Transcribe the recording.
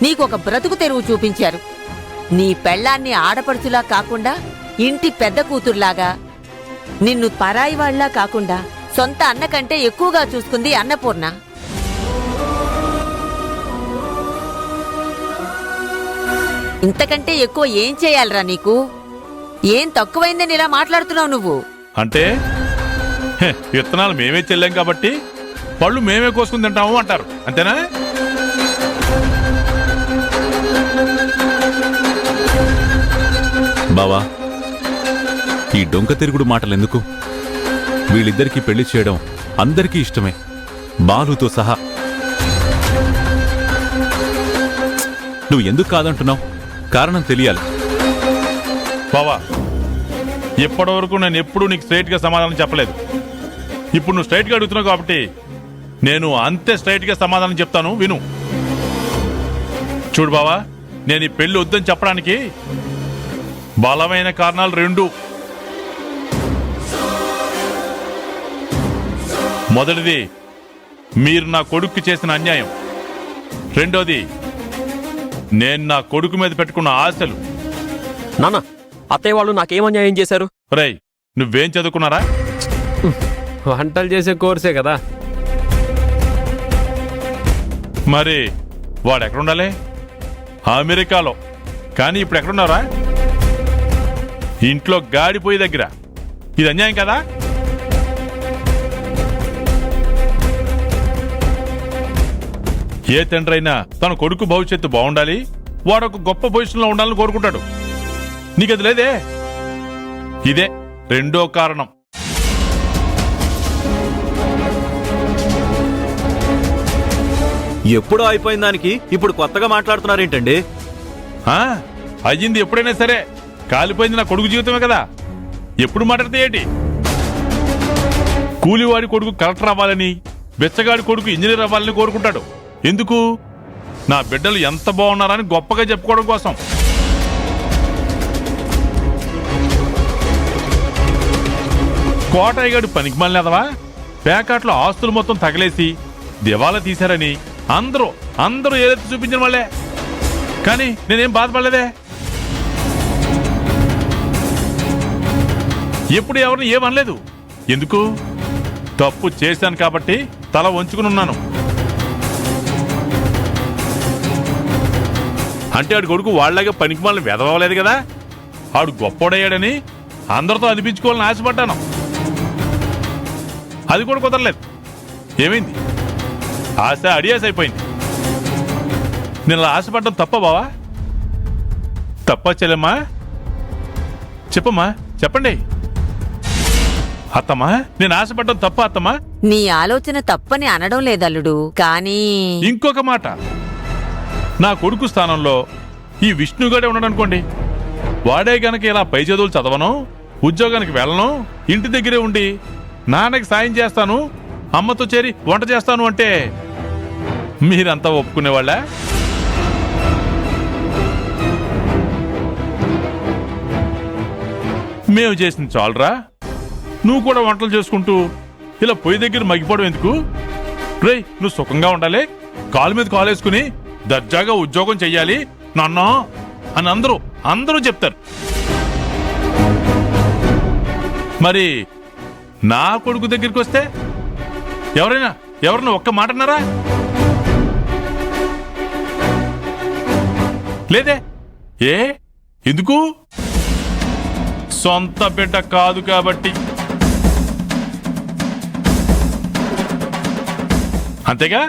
నీకొక బ్రతుకు తెరువు చూపించారు. నీ పెళ్ళాన్ని ఆడపడుచులా కాకుండా ఇంటి పెద్ద కూతుర్లాగా, నిన్ను పరాయివాళ్లా కాకుండా సొంత అన్న కంటే ఎక్కువగా చూసుకుంది అన్నపూర్ణ. ఇంతకంటే ఎక్కువ ఏం చేయాలరా నీకు? ఏం తక్కువైందని ఇలా మాట్లాడుతున్నావు నువ్వు? అంటే విత్తనాలు మేమే చెల్లాం కాబట్టి పళ్ళు మేమే కోసుకుని తింటాము అంటారు, అంతేనా? బావా, ఈ డొంక తిరుగుడు మాటలెందుకు? వీళ్ళిద్దరికీ పెళ్లి చేయడం అందరికీ ఇష్టమే, బాలుతో సహా. నువ్వు ఎందుకు కాదంటున్నావు? కారణం తెలియాలి. బావా, ఇప్పటివరకు నేను ఎప్పుడూ నీకు స్ట్రైట్గా సమాధానం చెప్పలేదు. ఇప్పుడు నువ్వు స్ట్రైట్గా అడుగుతున్నావు కాబట్టి నేను అంతే స్ట్రైట్గా సమాధానం చెప్తాను, విను. చూడు బావా, నేను ఈ పెళ్లి వద్దని చెప్పడానికి బలమైన కారణాలు రెండు. మొదటిది, మీరు నా కొడుక్కి చేసిన అన్యాయం. రెండోది, నేను నా కొడుకు మీద పెట్టుకున్న ఆశలు. నాన్న, అత్తయ్య వాళ్ళు నాకేం అన్యాయం చేశారు? రేయ్, నువ్వేం చదువుకున్నారా? వంటలు చేసే కోర్సే కదా. మరి వాడు ఎక్కడుండాలి? అమెరికాలో. కానీ ఇప్పుడు ఎక్కడున్నారా? ఇంట్లో గాడిపోయి దగ్గర. ఇది అన్యాయం కదా? ఏ తండ్రి అయినా తన కొడుకు భవిష్యత్తు బాగుండాలి, వాడొక గొప్ప పొజిషన్లో ఉండాలని కోరుకుంటాడు. నీకది లేదే. ఇదే రెండో కారణం. ఎప్పుడో అయిపోయిన దానికి ఇప్పుడు కొత్తగా మాట్లాడుతున్నారేంటండి? అయ్యింది ఎప్పుడైనా సరే, కాలిపోయింది నా కొడుకు జీవితమే కదా. ఎప్పుడు మాట్లాడితే ఏంటి? కూలివాడి కొడుకు కలెక్టర్ అవ్వాలని, బెచ్చగాడి కొడుకు ఇంజనీర్ అవ్వాలని కోరుకుంటాడు. ఎందుకు? నా బిడ్డలు ఎంత బాగున్నారని గొప్పగా చెప్పుకోవడం కోసం. కోటయ్యగాడు పనికి మళ్ళేదవా పేకాట్లో ఆస్తులు మొత్తం తగలేసి దివాలా తీశారని అందరూ ఏదైతే చూపించిన వాళ్ళే. కానీ నేనేం బాధపడలేదే. ఎప్పుడు ఎవరిని ఏమనలేదు. ఎందుకు? తప్పు చేశాను కాబట్టి తల వంచుకుని ఉన్నాను. అంటే ఆడు కొడుకు వాళ్ళలాగా పనికి మళ్ళీ వెదవలేదు కదా. ఆడు గొప్పోడయ్యాడని అందరితో అనిపించుకోవాలని ఆశపడ్డాను. అది కూడా కుదరలేదు. ఏమైంది? ఆశ అడియాస అయిపోయింది. నేను అలా ఆశపడ్డం తప్ప బావా? తప్ప చెల్లెమ్మా? చెప్పమ్మా, చెప్పండి. అత్తమ్మా, నేను ఆశపడ్డం తప్ప అత్తమ్మా? నీ ఆలోచన తప్పని అనడం లేదల్లుడు, కానీ ఇంకొక మాట, నా కొడుకు స్థానంలో ఈ విష్ణుగాడే ఉన్నాడనుకోండి. వాడే గనక ఇలా పై చదువులు చదవను, ఉద్యోగానికి వెళ్ళను, ఇంటి దగ్గరే ఉండి నాన్నకి సాయం చేస్తాను, అమ్మతో చేరి వంట చేస్తాను అంటే మీరంతా ఒప్పుకునేవాళ్ళ? మేము చేసింది చాలరా? నువ్వు కూడా వంటలు చేసుకుంటూ ఇలా పొయ్యి దగ్గర మగ్గిపోవడం ఎందుకు? రేయ్, నువ్వు సుఖంగా ఉండాలి, కాలు మీద కాలు వేసుకుని దర్జాగా ఉద్యోగం చెయ్యాలి నాన్న అని అందరూ చెప్తారు. మరి నా కొడుకు దగ్గరికి వస్తే ఎవరైనా ఒక్క మాట అన్నారా? లేదే. ఎందుకు? సొంత బిడ్డ కాదు కాబట్టి. అంతేగా?